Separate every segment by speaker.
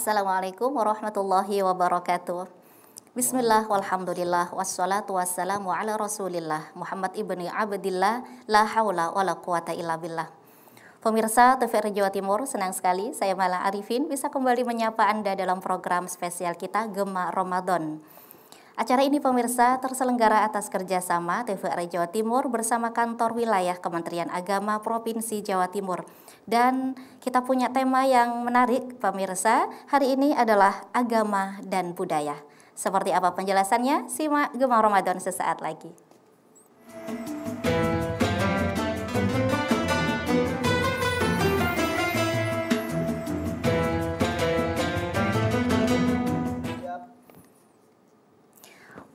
Speaker 1: Assalamualaikum warahmatullahi wabarakatuh. Bismillah walhamdulillah wassalatu wassalamu ala rasulillah Muhammad ibni Abdillah la haula wala quwata illa billah. Pemirsa TVRI Jawa Timur, senang sekali saya Mala Arifin bisa kembali menyapa Anda dalam program spesial kita Gema Ramadan. Acara ini pemirsa terselenggara atas kerjasama TVRI Jawa Timur bersama kantor wilayah Kementerian Agama Provinsi Jawa Timur. Dan kita punya tema yang menarik pemirsa, hari ini adalah agama dan budaya. Seperti apa penjelasannya? Simak Gema Ramadan sesaat lagi.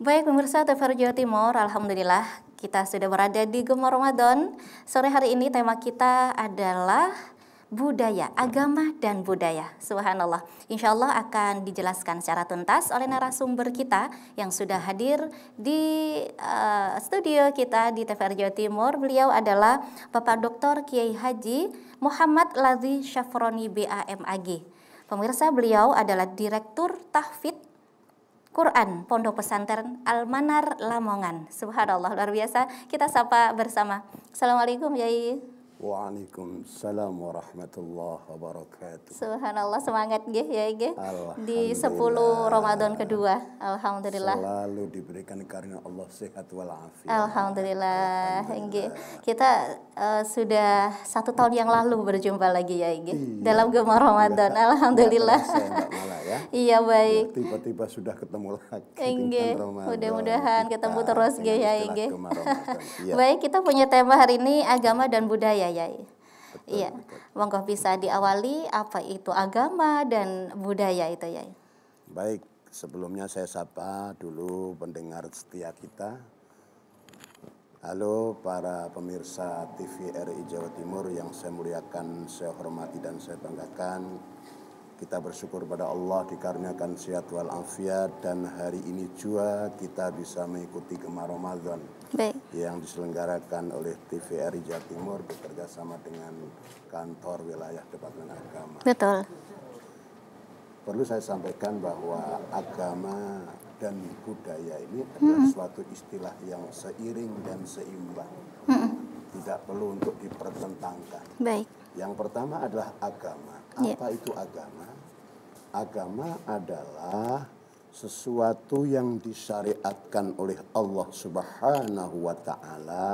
Speaker 1: Baik pemirsa TVRI Jawa Timur, alhamdulillah kita sudah berada di Gema Ramadan. Sore hari ini tema kita adalah budaya, agama dan budaya. Subhanallah. Insya Allah akan dijelaskan secara tuntas oleh narasumber kita yang sudah hadir di studio kita di TVRI Jawa Timur. Beliau adalah Bapak Dr. Kiai Haji Muhammad Ladzi Syafroni BAMAG. Pemirsa, beliau adalah Direktur Tahfidz Quran Pondok Pesantren Al-Manar Lamongan. Subhanallah, luar biasa. Kita sapa bersama. Assalamualaikum Yai.
Speaker 2: Waalaikumsalam warahmatullahi wabarakatuh.
Speaker 1: Subhanallah, semangat nggih ya nggih. Di 10 Ramadan kedua. Alhamdulillah.
Speaker 2: Selalu diberikan karunia Allah sehat walafiat.
Speaker 1: Alhamdulillah. Nggih. Kita sudah 1 tahun yang lalu berjumpa lagi ya nggih. Dalam Gema Ramadan. Alhamdulillah.
Speaker 2: Ya.
Speaker 1: Iya baik.
Speaker 2: Tiba-tiba sudah ketemu lagi.
Speaker 1: Nggih. Mudah-mudahan ketemu terus nggih ya nggih.
Speaker 2: Ya.
Speaker 1: Baik, kita punya tema hari ini agama dan budaya. Iya, monggo bisa diawali apa itu agama dan budaya itu ya.
Speaker 2: Baik, sebelumnya saya sapa dulu pendengar setia kita. Halo para pemirsa TVRI Jawa Timur yang saya muliakan, saya hormati dan saya banggakan. Kita bersyukur pada Allah dikaruniakan sehat walafiat dan hari ini juga kita bisa mengikuti Gema Ramadan.
Speaker 1: Baik.
Speaker 2: Yang diselenggarakan oleh TVRI Jawa Timur bekerja sama dengan kantor wilayah Departemen Agama.
Speaker 1: Betul.
Speaker 2: Perlu saya sampaikan bahwa agama dan budaya ini adalah suatu istilah yang seiring dan seimbang. Tidak perlu untuk dipertentangkan.
Speaker 1: Baik.
Speaker 2: Yang pertama adalah agama. Apa itu agama? Agama adalah sesuatu yang disyariatkan oleh Allah Subhanahu wa Ta'ala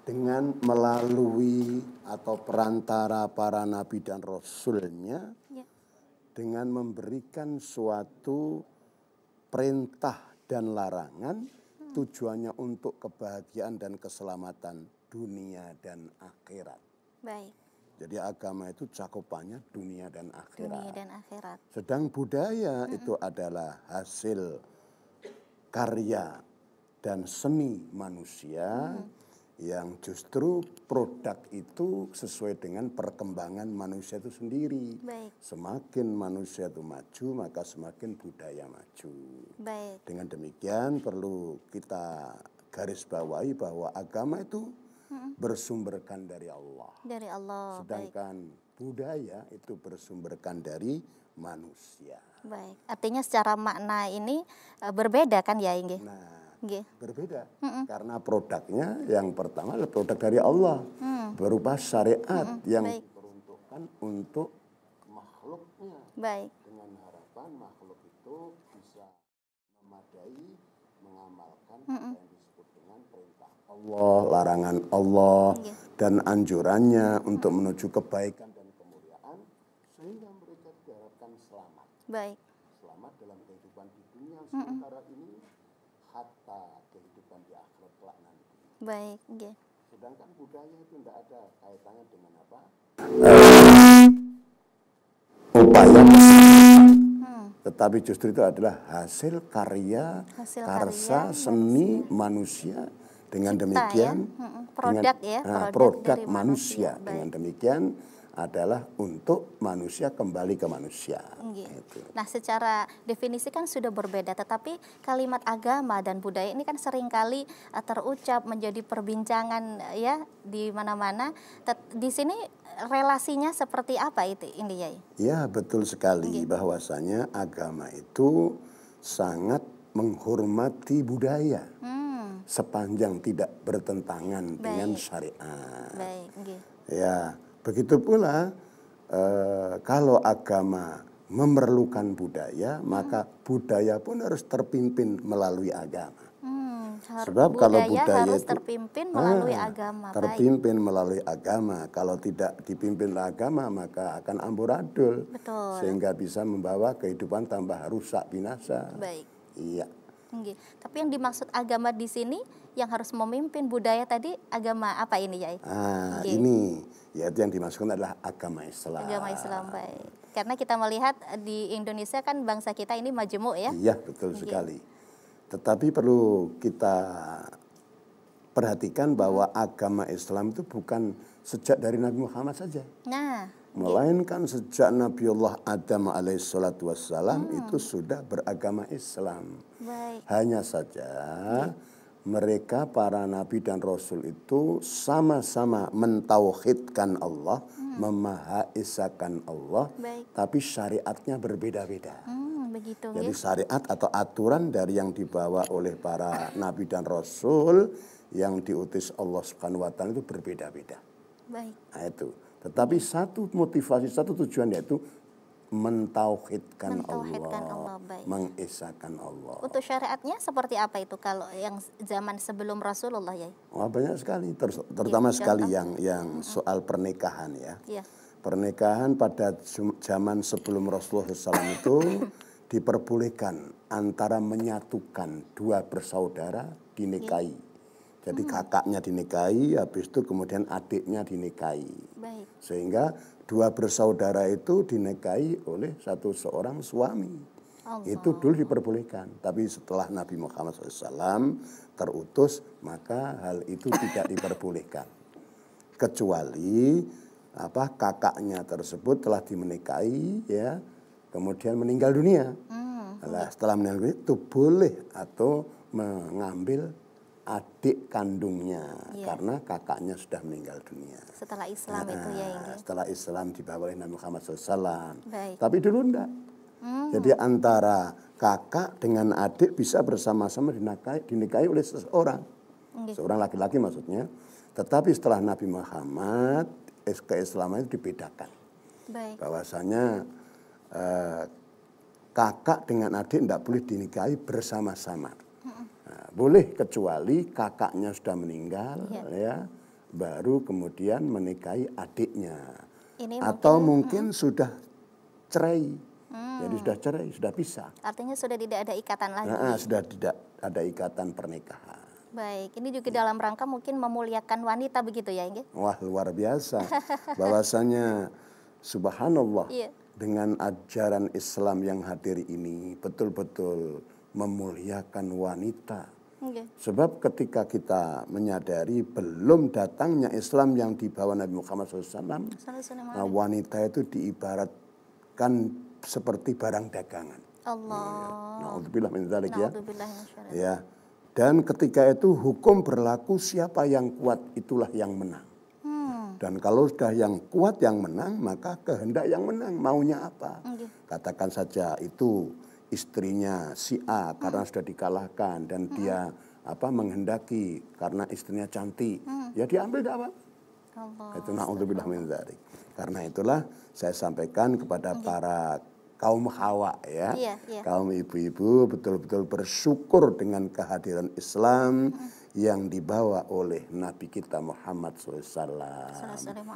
Speaker 2: dengan melalui atau perantara para nabi dan rasulnya, dengan memberikan suatu perintah dan larangan, tujuannya untuk kebahagiaan dan keselamatan dunia dan akhirat.
Speaker 1: Baik.
Speaker 2: Jadi agama itu cakupannya dunia dan akhirat.
Speaker 1: Dunia dan akhirat.
Speaker 2: Sedang budaya itu adalah hasil karya dan seni manusia yang justru produk itu sesuai dengan perkembangan manusia itu sendiri.
Speaker 1: Baik.
Speaker 2: Semakin manusia itu maju, maka semakin budaya maju.
Speaker 1: Baik.
Speaker 2: Dengan demikian perlu kita garis bawahi bahwa agama itu bersumberkan dari Allah.
Speaker 1: Dari Allah.
Speaker 2: Sedangkan budaya itu bersumberkan dari manusia.
Speaker 1: Baik. Artinya secara makna ini berbeda kan ya nggih?
Speaker 2: Nah,
Speaker 1: Nggih.
Speaker 2: berbeda. Karena produknya yang pertama adalah produk dari Allah. Berupa syariat yang diperuntukkan untuk makhluknya.
Speaker 1: Baik.
Speaker 2: Dengan harapan makhluk itu bisa memadai mengamalkan apa yang disebut dengan perintah Allah, larangan Allah, dan anjurannya untuk menuju kebaikan dan kemuliaan, sehingga mereka diharapkan selamat.
Speaker 1: Baik.
Speaker 2: Selamat dalam kehidupan di dunia sementara ini, hatta kehidupan di akhirat kelak nanti.
Speaker 1: Baik, nggih.
Speaker 2: Sedangkan budaya itu tidak ada kaitannya dengan apa? Upaya tetapi justru itu adalah hasil karya, karsa, seni manusia. Dengan demikian,
Speaker 1: produk
Speaker 2: produk
Speaker 1: dari
Speaker 2: manusia. Dengan demikian, adalah untuk manusia kembali ke manusia. Gitu.
Speaker 1: Nah, secara definisi kan sudah berbeda, tetapi kalimat agama dan budaya ini kan seringkali terucap menjadi perbincangan ya di mana-mana. Di sini relasinya seperti apa itu ini Yai?
Speaker 2: Ya, betul sekali bahwasanya agama itu sangat menghormati budaya sepanjang tidak bertentangan dengan syariat. Ya, begitu pula kalau agama memerlukan budaya, maka budaya pun harus terpimpin melalui agama. Sebab kalau budaya
Speaker 1: harus
Speaker 2: itu
Speaker 1: terpimpin melalui agama.
Speaker 2: Terpimpin melalui agama. Kalau tidak dipimpin oleh agama, maka akan amburadul.
Speaker 1: Betul.
Speaker 2: Sehingga bisa membawa kehidupan tambah rusak binasa.
Speaker 1: Baik.
Speaker 2: Iya.
Speaker 1: Tapi yang dimaksud agama di sini yang harus memimpin budaya tadi agama apa ini Yai?
Speaker 2: Ini yaitu yang dimaksudkan adalah agama Islam.
Speaker 1: Agama Islam, baik. Karena kita melihat di Indonesia kan bangsa kita ini majemuk ya.
Speaker 2: Iya, betul sekali. Tetapi perlu kita perhatikan bahwa agama Islam itu bukan sejak dari Nabi Muhammad saja. Melainkan sejak Nabiullah Adam alaihissalatu wassalam itu sudah beragama Islam.
Speaker 1: Baik.
Speaker 2: Hanya saja mereka para nabi dan rasul itu sama-sama mentauhidkan Allah, memahaesakan Allah, tapi syariatnya berbeda-beda.
Speaker 1: Begitu.
Speaker 2: Jadi syariat atau aturan dari yang dibawa oleh para nabi dan rasul yang diutus Allah Subhanahu wa taala itu berbeda-beda.
Speaker 1: Baik.
Speaker 2: Nah, itu. Tetapi satu motivasi, satu tujuan yaitu mentauhidkan Allah, mengesahkan Allah.
Speaker 1: Untuk syariatnya seperti apa itu kalau yang zaman sebelum Rasulullah ya?
Speaker 2: Banyak sekali, terutama sekali yang soal pernikahan ya. Pernikahan pada zaman sebelum Rasulullah SAW itu diperbolehkan antara menyatukan dua bersaudara dinikahi. Jadi kakaknya dinikahi, habis itu kemudian adiknya dinikahi. Sehingga dua bersaudara itu dinikahi oleh seorang suami. Itu dulu diperbolehkan. Tapi setelah Nabi Muhammad SAW terutus, maka hal itu tidak diperbolehkan. Kecuali kakaknya tersebut telah dimenikahi, ya, kemudian meninggal dunia. Setelah meninggal dunia itu boleh atau mengambil adik kandungnya karena kakaknya sudah meninggal dunia.
Speaker 1: Setelah Islam itu ya ini.
Speaker 2: Setelah Islam dibawa oleh Nabi Muhammad SAW. Tapi dulu enggak. Jadi antara kakak dengan adik bisa bersama-sama dinikahi oleh seseorang. Seorang laki-laki maksudnya. Tetapi setelah Nabi Muhammad keislaman itu dibedakan. Bahwasanya kakak dengan adik tidak boleh dinikahi bersama-sama. Boleh kecuali kakaknya sudah meninggal, ya, baru kemudian menikahi adiknya. Atau mungkin sudah cerai, jadi sudah cerai, sudah pisah.
Speaker 1: Artinya sudah tidak ada ikatan lagi.
Speaker 2: Sudah tidak ada ikatan pernikahan.
Speaker 1: Baik, ini juga dalam rangka mungkin memuliakan wanita begitu ya, Inge?
Speaker 2: Wah, luar biasa. Bahwasanya subhanallah, dengan ajaran Islam yang hadir ini betul-betul memuliakan wanita. Sebab ketika kita menyadari belum datangnya Islam yang dibawa Nabi Muhammad SAW, wanita itu diibaratkan seperti barang dagangan. Na'udzubillah min dzalik ya. Ya. Dan ketika itu hukum berlaku, siapa yang kuat itulah yang menang. Dan kalau sudah yang kuat yang menang, maka kehendak yang menang, maunya apa? Katakan saja itu istrinya si A karena sudah dikalahkan dan dia menghendaki karena istrinya cantik, ya diambil tidak apa-apa. Itu na'udzubillah min dzalik. Karena itulah saya sampaikan kepada para kaum hawa ya, kaum ibu-ibu betul-betul bersyukur dengan kehadiran Islam yang dibawa oleh Nabi kita Muhammad SAW.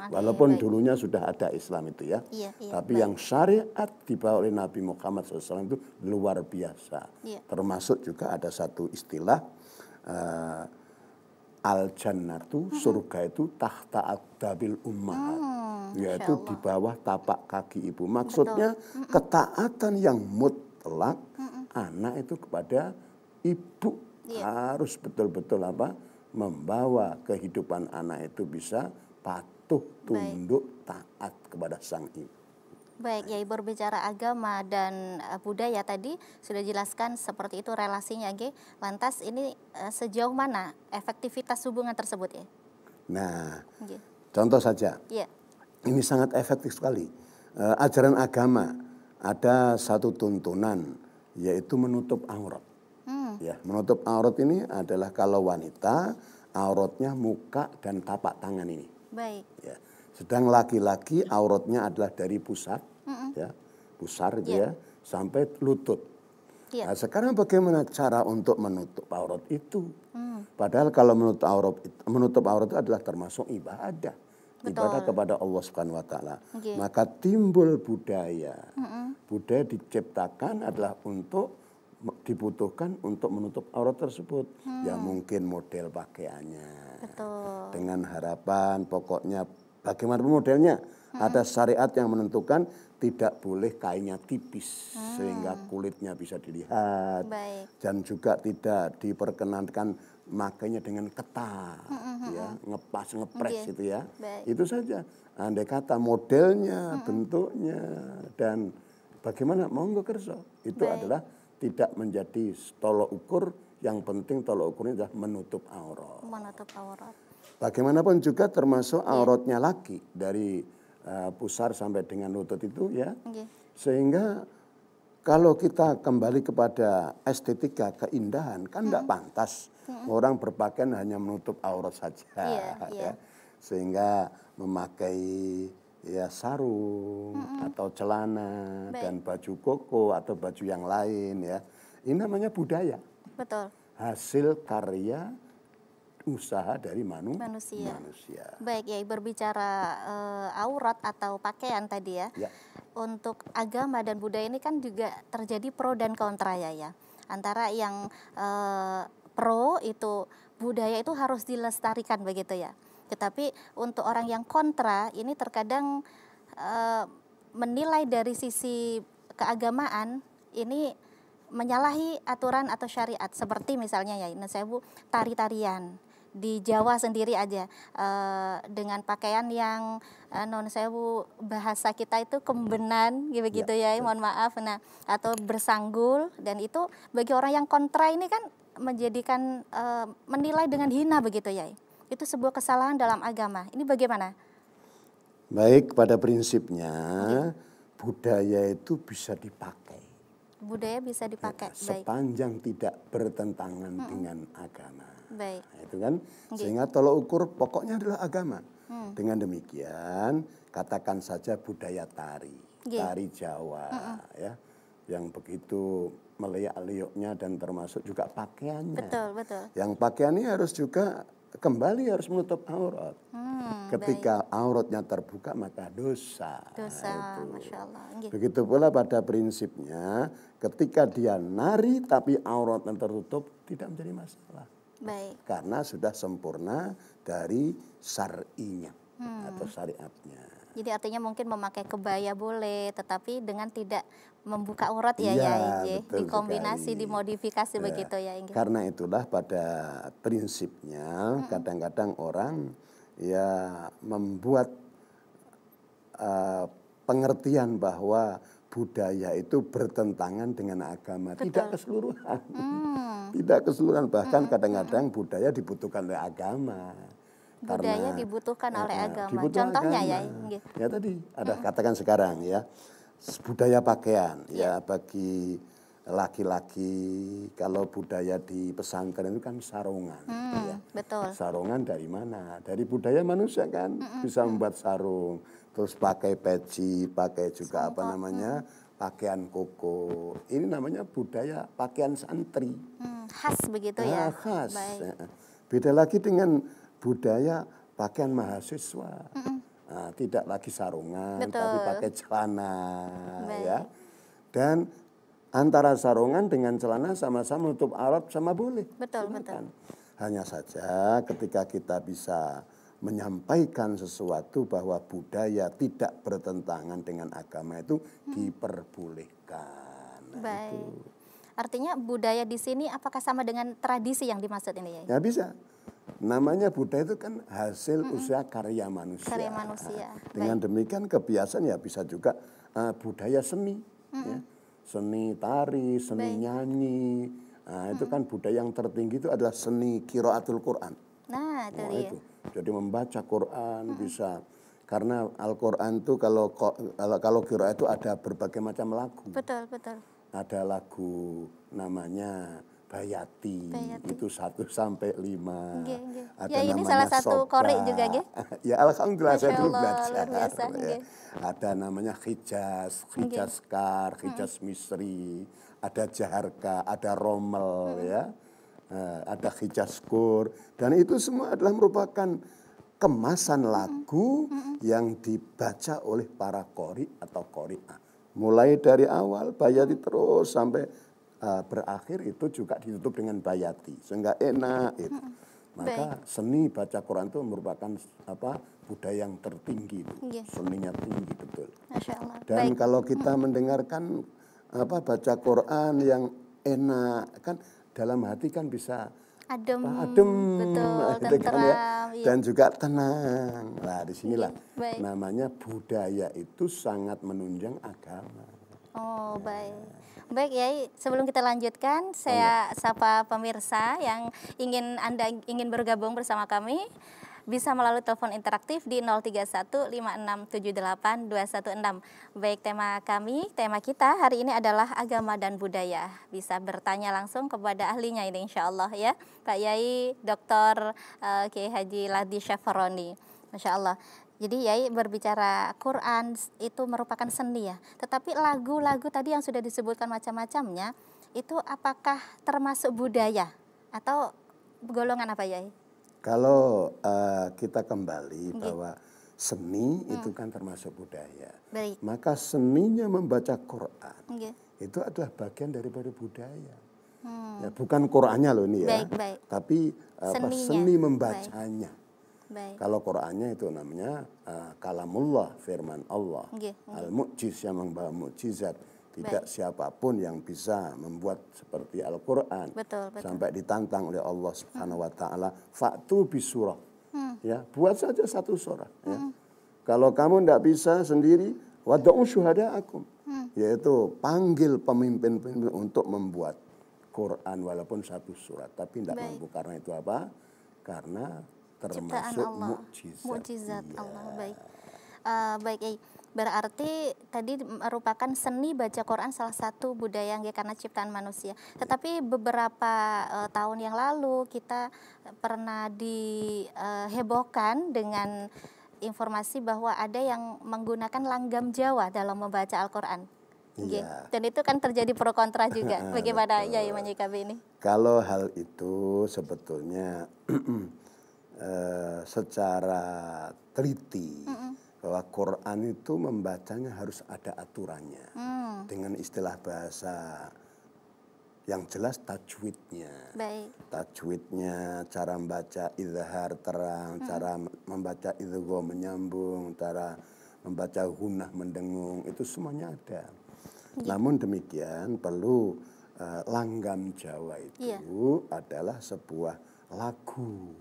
Speaker 2: Walaupun dulunya sudah ada Islam itu ya, tapi yang syariat dibawa oleh Nabi Muhammad SAW itu luar biasa. Termasuk juga ada satu istilah al-jannatu, surga itu tahta aqdabil ummahat, yaitu di bawah tapak kaki ibu. Maksudnya ketaatan yang mutlak anak itu kepada ibu. Harus betul-betul membawa kehidupan anak itu bisa patuh patuh, tunduk, taat kepada sang ibu.
Speaker 1: Baik, Yai, berbicara agama dan budaya tadi sudah jelaskan seperti itu relasinya, Ge. Lantas ini sejauh mana efektivitas hubungan tersebut, ya?
Speaker 2: Nah,
Speaker 1: Ge.
Speaker 2: contoh saja,
Speaker 1: Iya.
Speaker 2: ini sangat efektif sekali. Ajaran agama ada satu tuntunan, yaitu menutup aurat. Ya, menutup aurat ini adalah kalau wanita auratnya muka dan tapak tangan ini.
Speaker 1: Baik.
Speaker 2: Ya. Sedang laki-laki auratnya adalah dari pusat, ya, pusar itu ya, sampai lutut.
Speaker 1: Iya.
Speaker 2: Nah, sekarang bagaimana cara untuk menutup aurat itu? Padahal kalau menutup aurat itu adalah termasuk ibadah.
Speaker 1: Betul.
Speaker 2: Ibadah kepada Allah Subhanahu wa taala.
Speaker 1: Oke.
Speaker 2: Maka timbul budaya. Budaya diciptakan adalah dibutuhkan untuk menutup aurat tersebut. Ya mungkin model pakaiannya.
Speaker 1: Betul.
Speaker 2: Dengan harapan pokoknya bagaimanapun modelnya, ada syariat yang menentukan tidak boleh kainnya tipis sehingga kulitnya bisa dilihat.
Speaker 1: Baik.
Speaker 2: Dan juga tidak diperkenankan makainya dengan ketat, ya, ngepres itu ya.
Speaker 1: Baik.
Speaker 2: Itu saja. Andai kata modelnya, bentuknya, dan bagaimana monggo kerso. Itu adalah tidak menjadi tolok ukur. Yang penting tolok ukurnya adalah menutup aurat.
Speaker 1: Menutup aurat.
Speaker 2: Bagaimanapun juga termasuk auratnya laki dari pusar sampai dengan lutut itu ya. Sehingga kalau kita kembali kepada estetika keindahan kan tidak pantas orang berpakaian hanya menutup aurat saja. Ya. Sehingga memakai ya sarung atau celana dan baju koko atau baju yang lain ya. Ini namanya budaya.
Speaker 1: Betul.
Speaker 2: Hasil karya usaha dari manusia.
Speaker 1: Baik, ya, berbicara aurat atau pakaian tadi ya. Untuk agama dan budaya ini kan juga terjadi pro dan kontra ya. Antara yang pro itu budaya itu harus dilestarikan begitu ya. Tetapi untuk orang yang kontra ini terkadang menilai dari sisi keagamaan ini menyalahi aturan atau syariat. Seperti misalnya ya, tari-tarian. Di Jawa sendiri aja dengan pakaian yang non sewu bahasa kita itu kembenan gitu ya, mohon maaf, nah, atau bersanggul, dan itu bagi orang yang kontra ini kan menjadikan menilai dengan hina begitu ya. Itu sebuah kesalahan dalam agama. Ini bagaimana?
Speaker 2: Baik, pada prinsipnya budaya itu bisa dipakai.
Speaker 1: Budaya bisa dipakai,
Speaker 2: sepanjang tidak bertentangan dengan agama.
Speaker 1: Baik.
Speaker 2: Nah, itu kan sehingga tolok ukur pokoknya adalah agama. Dengan demikian katakan saja budaya tari Jawa ya, yang begitu meliuk-liuknya dan termasuk juga pakaiannya.
Speaker 1: Betul.
Speaker 2: Yang pakaiannya harus juga kembali harus menutup aurat. Ketika auratnya terbuka maka dosa.
Speaker 1: Masya Allah.
Speaker 2: Begitu pula pada prinsipnya ketika dia nari tapi auratnya tertutup tidak menjadi masalah.
Speaker 1: Baik.
Speaker 2: Karena sudah sempurna dari syar'inya atau syariatnya.
Speaker 1: Jadi artinya mungkin memakai kebaya boleh, tetapi dengan tidak membuka aurat ya, dikombinasi, dimodifikasi begitu ya.
Speaker 2: Karena itulah pada prinsipnya kadang-kadang orang ya membuat pengertian bahwa budaya itu bertentangan dengan agama. Tidak keseluruhan. Tidak keseluruhan, bahkan kadang-kadang budaya dibutuhkan oleh agama.
Speaker 1: Budaya dibutuhkan oleh agama. Contohnya agama.
Speaker 2: Ya tadi ada katakan sekarang ya, budaya pakaian ya bagi laki-laki, kalau budaya di pesantren itu kan sarungan. Ya.
Speaker 1: Betul.
Speaker 2: Sarungan dari mana? Dari budaya manusia kan bisa membuat sarung. Terus pakai peci, pakai juga pakaian koko. Ini namanya budaya pakaian santri.
Speaker 1: Khas begitu ya?
Speaker 2: Khas. Beda lagi dengan budaya pakaian mahasiswa. Tidak lagi sarungan, tapi pakai celana. Ya. Dan antara sarungan dengan celana sama-sama menutup aurat sama boleh.
Speaker 1: Betul.
Speaker 2: Hanya saja ketika kita bisa menyampaikan sesuatu bahwa budaya tidak bertentangan dengan agama itu diperbolehkan.
Speaker 1: Baik. Itu. Artinya budaya di sini apakah sama dengan tradisi yang dimaksud ini ya?
Speaker 2: Ya bisa. Namanya budaya itu kan hasil usaha karya manusia.
Speaker 1: Karya manusia.
Speaker 2: Dengan demikian kebiasaan ya bisa juga budaya seni, ya. Seni tari, seni nyanyi. Nah, itu kan budaya yang tertinggi itu adalah seni qiraatul Quran.
Speaker 1: Nah, itu dia.
Speaker 2: Itu. Jadi membaca Quran bisa, karena Al-Quran itu kalau qiraat itu ada berbagai macam lagu.
Speaker 1: Betul, betul.
Speaker 2: Ada lagu namanya Bayati, itu 1 sampai 5. Ada
Speaker 1: ya, ini
Speaker 2: namanya
Speaker 1: salah satu
Speaker 2: Soba.
Speaker 1: qori juga, nggih.
Speaker 2: Ya alhamdulillah saya dulu
Speaker 1: Masya Allah,
Speaker 2: belajar.
Speaker 1: luar biasa,
Speaker 2: Ya. Ada namanya Hijaz, Hijazkar, Hijaz Misri, ada Jaharka, ada Rommel, ya. Ada Hijazkur, dan itu semua adalah merupakan kemasan lagu yang dibaca oleh para qori atau qori'ah. Mulai dari awal Bayati terus sampai berakhir itu juga ditutup dengan Bayati, sehingga enak itu. Maka seni baca Quran itu merupakan budaya yang tertinggi itu. Seninya tinggi betul.
Speaker 1: Masya Allah.
Speaker 2: Dan kalau kita mendengarkan baca Quran yang enak kan dalam hati kan bisa
Speaker 1: adem,
Speaker 2: betul,
Speaker 1: tenteram,
Speaker 2: ya. Dan juga tenang. Nah, disinilah namanya budaya itu sangat menunjang agama.
Speaker 1: Oh, baik. Baik, Yai, sebelum kita lanjutkan, saya sapa pemirsa yang ingin bergabung bersama kami. Bisa melalui telepon interaktif di 03156782216. Baik, tema kita hari ini adalah agama dan budaya. Bisa bertanya langsung kepada ahlinya ini insya Allah ya, Pak Yai Dr. Kiai Haji Ladi Syafaroni. Masya Allah. Jadi Yai berbicara Quran itu merupakan seni ya. Tetapi lagu-lagu tadi yang sudah disebutkan macam-macamnya, itu apakah termasuk budaya atau golongan apa Yai?
Speaker 2: Kalau kita kembali bahwa seni itu kan termasuk budaya.
Speaker 1: Baik.
Speaker 2: Maka seninya membaca Quran itu adalah bagian daripada budaya. Ya, bukan Qurannya loh ini ya.
Speaker 1: Baik.
Speaker 2: Tapi seni membacanya.
Speaker 1: Baik.
Speaker 2: Kalau Qurannya itu namanya kalamullah, firman Allah. Al-mu'jiz yang membawa mukjizat. Tidak siapapun yang bisa membuat seperti Al-Quran.
Speaker 1: Betul.
Speaker 2: Sampai ditantang oleh Allah Subhanahu wa taala, fa'tu bisurah. Ya, buat saja satu surah, ya. Kalau kamu tidak bisa sendiri, wad'u syuhada'akum. Yaitu panggil pemimpin-pemimpin untuk membuat Quran walaupun satu surat, tapi tidak mampu. Karena itu apa? Karena termasuk
Speaker 1: mukjizat Allah. Baik. Berarti tadi merupakan seni baca Quran salah satu budaya karena ciptaan manusia. Tetapi beberapa tahun yang lalu kita pernah dihebohkan dengan informasi bahwa ada yang menggunakan langgam Jawa dalam membaca Al-Quran. Dan itu kan terjadi pro kontra juga. Bagaimana Yai menyikapi ini?
Speaker 2: Kalau hal itu sebetulnya secara teliti bahwa Quran itu membacanya harus ada aturannya dengan istilah bahasa yang jelas tajwidnya. Tajwidnya, cara membaca izhar terang, cara membaca idgham menyambung, cara membaca gunnah mendengung, itu semuanya ada. Namun demikian perlu langgam Jawa itu adalah sebuah lagu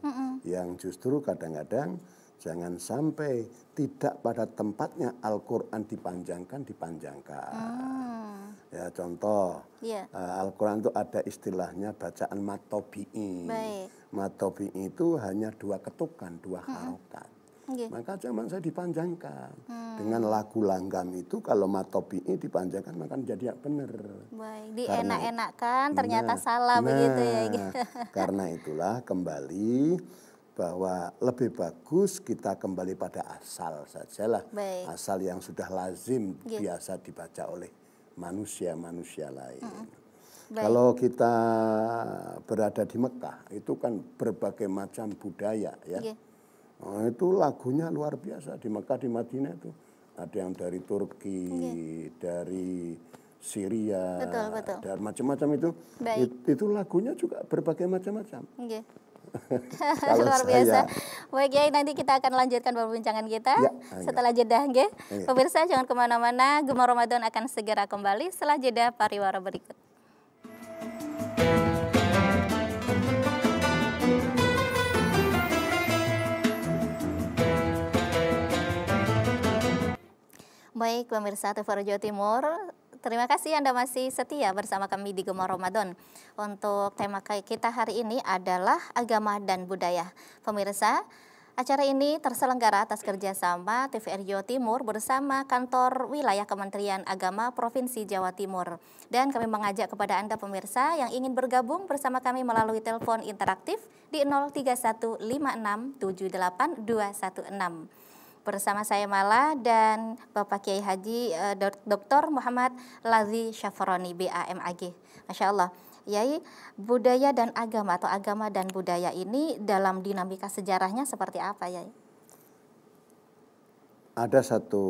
Speaker 2: yang justru kadang-kadang jangan sampai tidak pada tempatnya Al-Quran dipanjangkan. Ya, contoh, Al-Quran itu ada istilahnya bacaan matobi'i. Matobi'i itu hanya 2 ketukan, 2 harokat. Maka jangan saya dipanjangkan. Dengan lagu langgam itu kalau matobi'i dipanjangkan maka jadi benar.
Speaker 1: Dienak-enakan ternyata salah begitu ya.
Speaker 2: Karena itulah kembali bahwa lebih bagus kita kembali pada asal sajalah. Asal yang sudah lazim biasa dibaca oleh manusia-manusia lain. Kalau kita berada di Mekah itu kan berbagai macam budaya ya. Itu lagunya luar biasa di Mekah, di Madinah itu ada yang dari Turki, dari Syria, dan macam-macam itu. Itu lagunya juga berbagai macam-macam.
Speaker 1: Luar biasa. Baik Yai, nanti kita akan lanjutkan perbincangan kita setelah jeda. Pemirsa jangan kemana-mana, Gema Ramadan akan segera kembali setelah jeda pariwara berikut. Baik, pemirsa TVRI Jawa Timur, terima kasih Anda masih setia bersama kami di Gema Ramadan. Untuk tema kita hari ini adalah agama dan budaya. Pemirsa, acara ini terselenggara atas kerjasama TVRI Jawa Timur bersama Kantor Wilayah Kementerian Agama Provinsi Jawa Timur. Dan kami mengajak kepada Anda pemirsa yang ingin bergabung bersama kami melalui telepon interaktif di 0315678216. Bersama saya Mala dan Bapak Kiai Haji Dr. Muhammad Lazi Syafroni BAMAG. Masya Allah. Yai, budaya dan agama atau agama dan budaya ini dalam dinamika sejarahnya seperti apa, Yai?
Speaker 2: Ada satu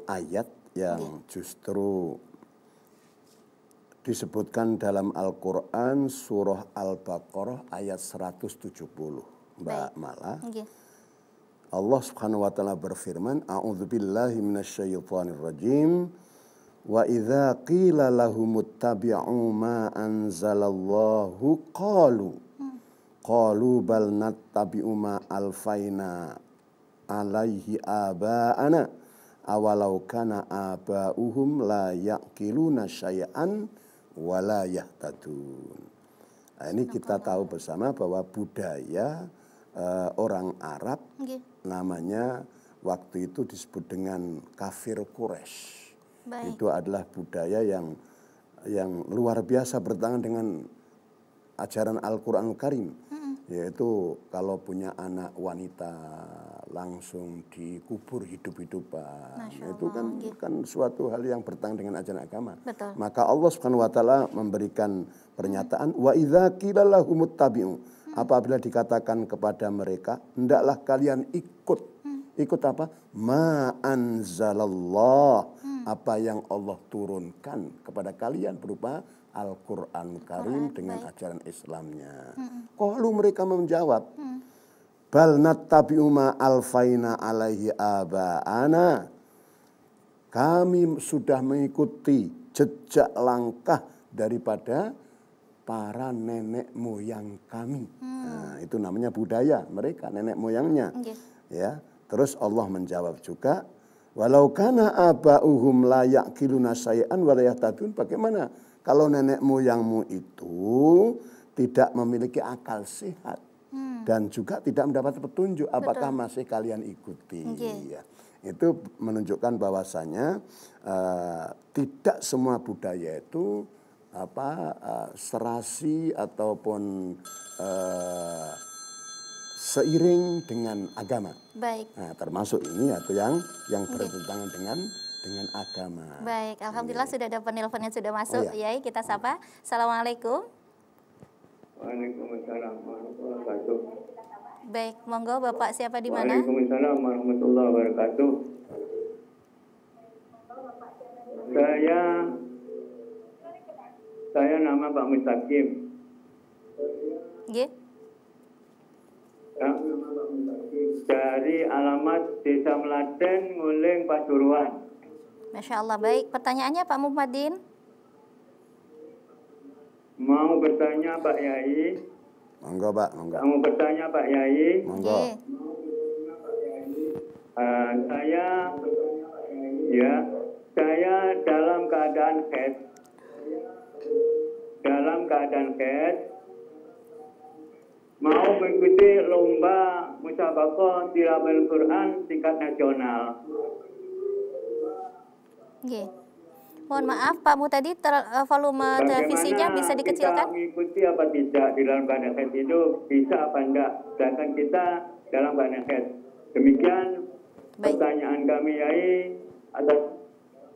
Speaker 2: ayat yang justru disebutkan dalam Al-Quran surah Al-Baqarah ayat 170, Mbak Mala. Allah Subhanahu wa taala berfirman, A'udzubillahi minasyaitonir rajim. Wa idza qila lahumuttabi'u ma anzalallahu qalu bal nattabi'u ma alfaina alaihi aba'ana awalau kana aba'uhum la yaqiluna syai'an wa la yahtadun. Nah, ini kita tahu bersama bahwa budaya orang Arab namanya waktu itu disebut dengan kafir Quraisy. Itu adalah budaya yang luar biasa bertentangan dengan ajaran Al-Quranul Karim. Yaitu kalau punya anak wanita langsung dikubur hidup-hidupan. Itu kan suatu hal yang bertentangan dengan ajaran agama.
Speaker 1: Betul.
Speaker 2: Maka Allah Subhanahu wa taala memberikan pernyataan wa idza qila lahumuttabi'u. Apabila dikatakan kepada mereka, hendaklah kalian ikut. Ikut apa? Ma anzalallah. Apa yang Allah turunkan kepada kalian berupa Al-Quran Karim dengan ajaran Islamnya. Kalau mereka menjawab, bal nattabi'u ma alfaina alaihi aba'ana. Kami sudah mengikuti jejak langkah daripada para nenek moyang kami. Nah, itu namanya budaya mereka, nenek moyangnya. Ya. Terus Allah menjawab juga, walau kana aba'uhum la ya'qiluna syai'an wa la yahtadun. Bagaimana kalau nenek moyangmu itu tidak memiliki akal sehat dan juga tidak mendapat petunjuk, apakah masih kalian ikuti? Ya. Itu menunjukkan bahwasanya tidak semua budaya itu serasi ataupun seiring dengan agama.
Speaker 1: Baik.
Speaker 2: Nah, termasuk ini atau yang bertentangan dengan agama.
Speaker 1: Baik, alhamdulillah sudah ada penelpon yang sudah masuk. Yai, kita sapa. Assalamualaikum.
Speaker 3: Waalaikumsalam warahmatullahi wabarakatuh.
Speaker 1: Baik, monggo Bapak siapa di mana?
Speaker 3: Waalaikumsalam warahmatullahi wabarakatuh. Saya nama Pak Mustaqim.
Speaker 1: Nggih.
Speaker 3: Dari alamat Desa Melaten, Nguling, Pasuruan.
Speaker 1: Masya Allah, baik. Pertanyaannya Pak Muhammadin?
Speaker 3: Mau bertanya Pak Yai.
Speaker 2: Monggo Pak, monggo.
Speaker 3: Mau bertanya Pak Yai.
Speaker 2: Monggo.
Speaker 3: Saya dalam keadaan haid. Mau mengikuti lomba musabaqah tilawah Quran tingkat nasional.
Speaker 1: Oke. Mohon maaf Pak Mu tadi volume televisinya bisa dikecilkan?
Speaker 3: Kita mengikuti apa tidak di dalam keadaan haid itu bisa apa enggak? Sedangkan kita dalam keadaan haid. Demikian pertanyaan kami Yai. Atas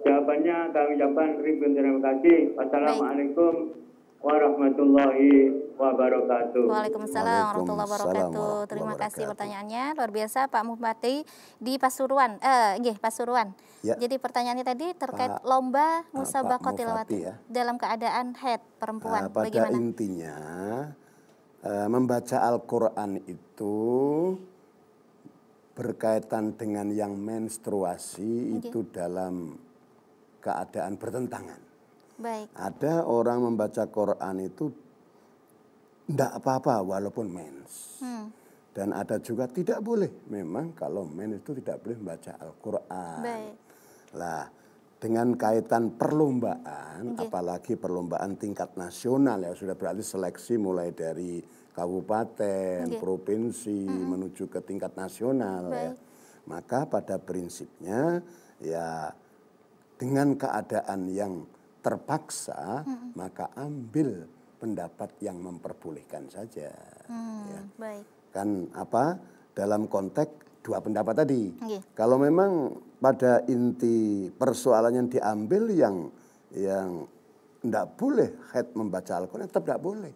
Speaker 3: jawabannya kami ucapkan ribuan terima kasih. Wassalamualaikum warahmatullahi wabarakatuh.
Speaker 1: Waalaikumsalam warahmatullahi wabarakatuh. Terima kasih pertanyaannya luar biasa Pak Muhammadi di Pasuruan. Pasuruan. Ya. Jadi pertanyaannya tadi terkait lomba musabaqah tilawah dalam keadaan haid perempuan.
Speaker 2: Pada
Speaker 1: bagaimana?
Speaker 2: Intinya membaca Al-Quran itu berkaitan dengan yang menstruasi itu dalam keadaan bertentangan.
Speaker 1: Baik.
Speaker 2: Ada orang membaca Quran itu tidak apa-apa walaupun mens. Dan ada juga tidak boleh. Memang kalau mens itu tidak boleh membaca Al-Quran.
Speaker 1: Baik.
Speaker 2: Lah, dengan kaitan perlombaan, apalagi perlombaan tingkat nasional ya, sudah berarti seleksi mulai dari kabupaten, provinsi menuju ke tingkat nasional ya. Maka pada prinsipnya ya dengan keadaan yang terpaksa maka ambil pendapat yang memperbolehkan saja. Ya. Kan apa dalam konteks dua pendapat tadi. Kalau memang pada inti persoalan yang diambil yang tidak boleh haid membaca Al-Quran, tetap tidak boleh.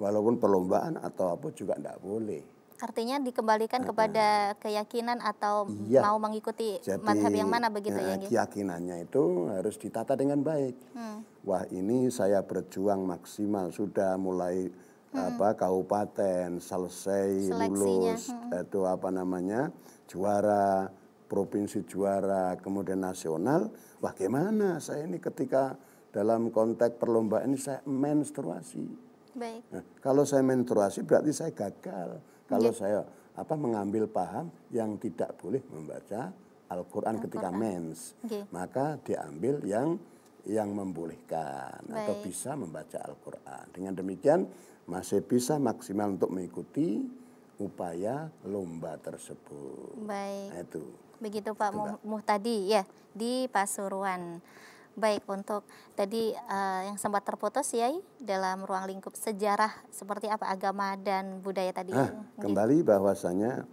Speaker 2: Walaupun perlombaan atau apa juga tidak boleh.
Speaker 1: Artinya dikembalikan kepada keyakinan atau mau mengikuti madhab yang mana begitu ya?
Speaker 2: Keyakinannya itu harus ditata dengan baik. Wah ini saya berjuang maksimal, sudah mulai kabupaten selesai lulus itu juara, provinsi juara, kemudian nasional. Wah gimana saya ini ketika dalam konteks perlombaan ini saya menstruasi. Nah, kalau saya menstruasi berarti saya gagal. Kalau saya mengambil paham yang tidak boleh membaca Al-Quran ketika mens, maka diambil yang membolehkan atau bisa membaca Al-Quran. Dengan demikian masih bisa maksimal untuk mengikuti upaya lomba tersebut.
Speaker 1: Baik.
Speaker 2: Nah, itu.
Speaker 1: Begitu Pak Muhtadi ya di Pasuruan. Baik, untuk tadi yang sempat terputus ya dalam ruang lingkup sejarah seperti apa agama dan budaya tadi.
Speaker 2: Kembali bahwasanya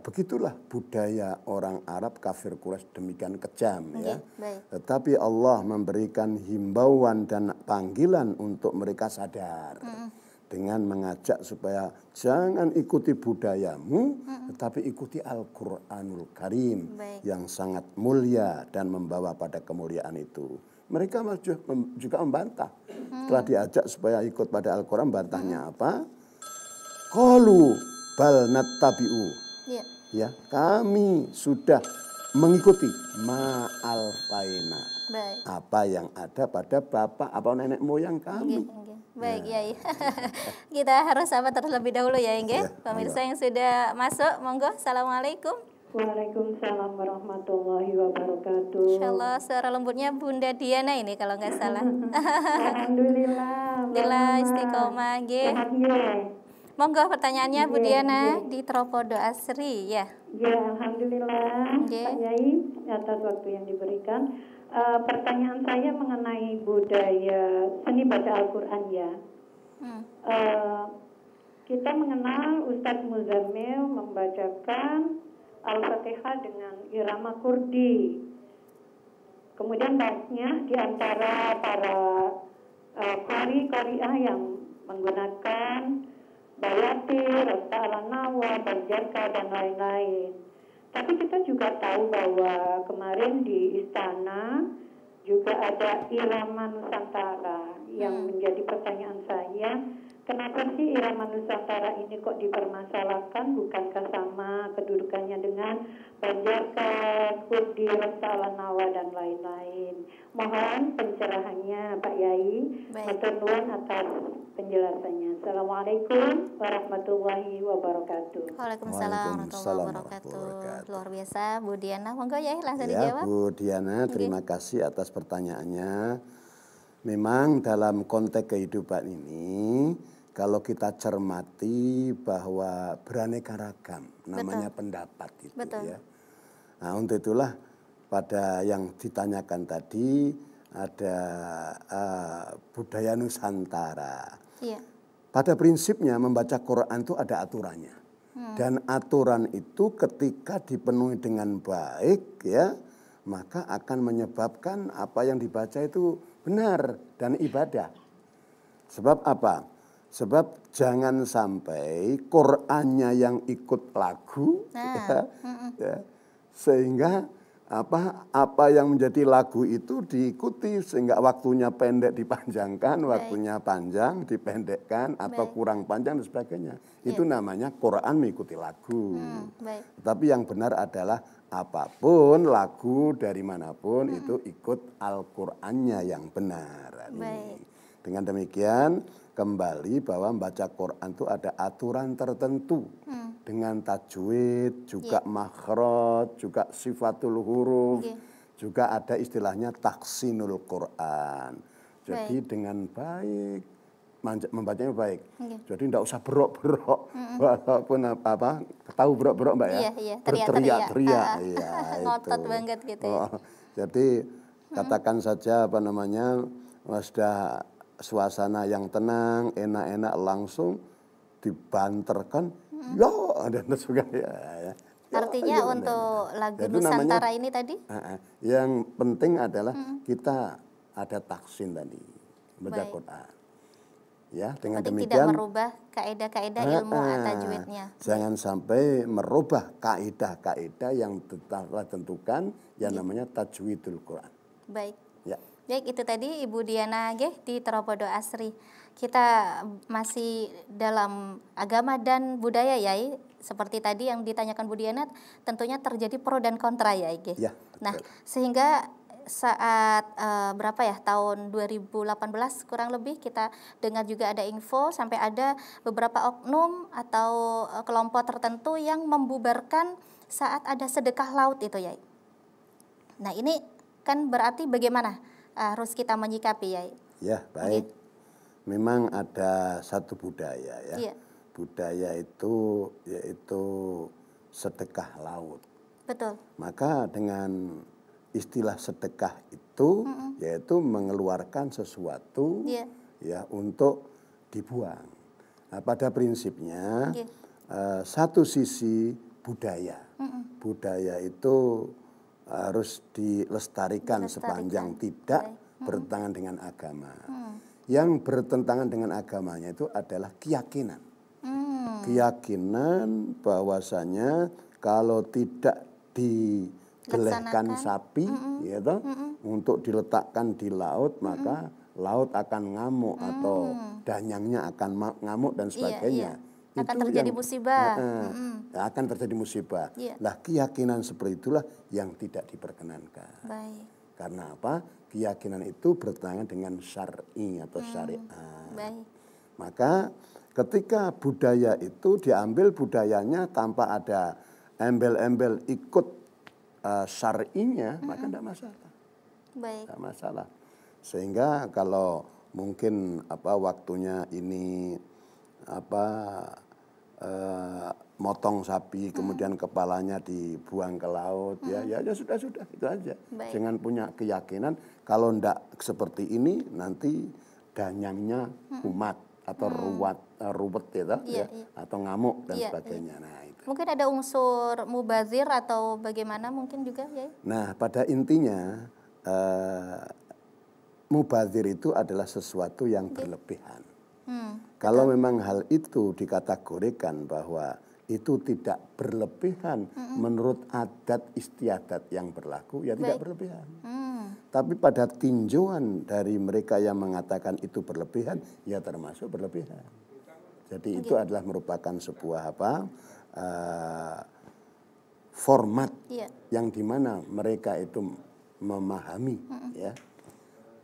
Speaker 2: begitulah budaya orang Arab kafir Quraisy demikian kejam ya. Tetapi Allah memberikan himbauan dan panggilan untuk mereka sadar. Dengan mengajak supaya jangan ikuti budayamu, tetapi ikuti Al-Quranul Karim yang sangat mulia dan membawa pada kemuliaan itu. Mereka juga membantah. Setelah diajak supaya ikut pada Al-Quran, bantahnya apa? Qalu bal nattabi'u. Ya, kami sudah mengikuti ma'alfaina. Apa yang ada pada bapak atau nenek moyang kami.
Speaker 1: Baik, ya. Kita harus sabar terlebih dahulu ya, pemirsa yang sudah masuk, monggo. Assalamualaikum.
Speaker 4: Waalaikumsalam warahmatullahi wabarakatuh.
Speaker 1: Insyaallah suara lembutnya Bunda Diana ini kalau nggak salah.
Speaker 4: Alhamdulillah.
Speaker 1: Alhamdulillah istiqomah, Monggo pertanyaannya Bu Diana di Tropodo Asri ya.
Speaker 4: Ya, alhamdulillah Pak Yai atas waktu yang diberikan. Pertanyaan saya mengenai budaya seni baca Al-Quran ya. Kita mengenal Ustadz Muzammil membacakan Al-Fatihah dengan irama Kurdi. Kemudian banyak di antara para qari-qari'ah yang menggunakan bayati, rasta ala-nawa, banjarka, dan lain-lain. Tapi kita juga tahu bahwa kemarin di istana juga ada irama Nusantara yang menjadi pertanyaan saya, kenapa sih irama Nusantara ini kok dipermasalahkan? Bukankah sama kedudukannya dengan banjarka, kurdi, rasta ala-nawa, dan lain-lain? Mohon pencerahannya Pak Yai, matur nuwun atas penjelasannya. Assalamualaikum warahmatullahi wabarakatuh.
Speaker 1: Waalaikumsalam warahmatullahi wabarakatuh. Luar biasa Bu Diana, monggo ya langsung dijawab.
Speaker 2: Bu Diana, terima kasih atas pertanyaannya. Memang dalam konteks kehidupan ini kalau kita cermati bahwa beraneka ragam namanya pendapat itu ya. Nah, untuk itulah pada yang ditanyakan tadi ada budaya Nusantara. Pada prinsipnya membaca Quran itu ada aturannya. Dan aturan itu ketika dipenuhi dengan baik ya, maka akan menyebabkan apa yang dibaca itu benar dan ibadah. Sebab apa? Sebab jangan sampai Qur'annya yang ikut lagu ya, sehingga apa yang menjadi lagu itu diikuti sehingga waktunya pendek dipanjangkan, waktunya panjang dipendekkan atau kurang panjang dan sebagainya. Itu namanya Quran mengikuti lagu. Tapi yang benar adalah apapun lagu dari manapun itu ikut Al-Qur'annya yang benar. Dengan demikian kembali bahwa membaca Quran itu ada aturan tertentu. Dengan tajwid, juga makhraj, juga sifatul huruf, juga ada istilahnya tahsinul Quran. Jadi dengan baik, membacanya baik. Jadi tidak usah berok-berok, walaupun apa, tahu berok-berok Mbak ya?
Speaker 1: Iya, iya,
Speaker 2: Berteriak-teriak. Iya,
Speaker 1: ngotot
Speaker 2: itu.
Speaker 1: banget gitu ya.
Speaker 2: Jadi katakan saja apa namanya, sudah suasana yang tenang, enak-enak, langsung dibanterkan, ya dan sebagainya. Ya.
Speaker 1: Artinya untuk lagu Nusantara ini tadi?
Speaker 2: Yang penting adalah kita ada taksin tadi, baca Quran. Ya, dengan demikian
Speaker 1: tidak merubah kaidah-kaidah ilmu tajwidnya.
Speaker 2: Jangan sampai merubah kaidah-kaidah yang telah tentukan yang namanya tajwidul Quran.
Speaker 1: Baik.
Speaker 2: Ya.
Speaker 1: Baik, itu tadi Ibu Diana di Teropodo Asri. Kita masih dalam agama dan budaya ya, seperti tadi yang ditanyakan Bu Diana, tentunya terjadi pro dan kontra ya,
Speaker 2: Ya,
Speaker 1: nah, sehingga saat berapa ya, tahun 2018 kurang lebih, kita dengar juga ada info sampai ada beberapa oknum atau kelompok tertentu yang membubarkan saat ada sedekah laut itu ya. Nah, ini kan berarti bagaimana harus kita menyikapi ya?
Speaker 2: Ya, baik. Memang ada satu budaya ya.
Speaker 1: Iya.
Speaker 2: Budaya itu yaitu sedekah laut.
Speaker 1: Betul.
Speaker 2: Maka dengan istilah sedekah itu yaitu mengeluarkan sesuatu ya untuk dibuang. Nah, pada prinsipnya satu sisi budaya. Budaya itu harus dilestarikan sepanjang tidak bertentangan dengan agama. Yang bertentangan dengan agamanya itu adalah keyakinan. Keyakinan bahwasanya kalau tidak digelehkan sapi gitu, untuk diletakkan di laut, maka laut akan ngamuk atau danyangnya akan ngamuk dan sebagainya.
Speaker 1: Akan terjadi musibah.
Speaker 2: Akan terjadi musibah. Lah keyakinan seperti itulah yang tidak diperkenankan.
Speaker 1: Baik.
Speaker 2: Karena apa? Keyakinan itu bertentangan dengan syar'i atau syariat.
Speaker 1: Baik.
Speaker 2: Maka ketika budaya itu diambil budayanya tanpa ada embel-embel ikut syar'inya, maka tidak masalah.
Speaker 1: Baik.
Speaker 2: Tidak masalah. Sehingga kalau mungkin waktunya ini motong sapi kemudian kepalanya dibuang ke laut, ya sudah itu aja.
Speaker 1: Baik.
Speaker 2: Jangan punya keyakinan kalau ndak seperti ini nanti danyangnya kumat atau ruwet ya, atau ngamuk dan sebagainya. Nah, itu.
Speaker 1: Mungkin ada unsur mubazir atau bagaimana mungkin juga ya.
Speaker 2: Nah, pada intinya mubazir itu adalah sesuatu yang berlebihan. Kalau memang hal itu dikategorikan bahwa itu tidak berlebihan menurut adat istiadat yang berlaku, ya tidak berlebihan. Tapi pada tinjauan dari mereka yang mengatakan itu berlebihan, ya termasuk berlebihan. Jadi itu adalah merupakan sebuah format yang dimana mereka itu memahami, ya.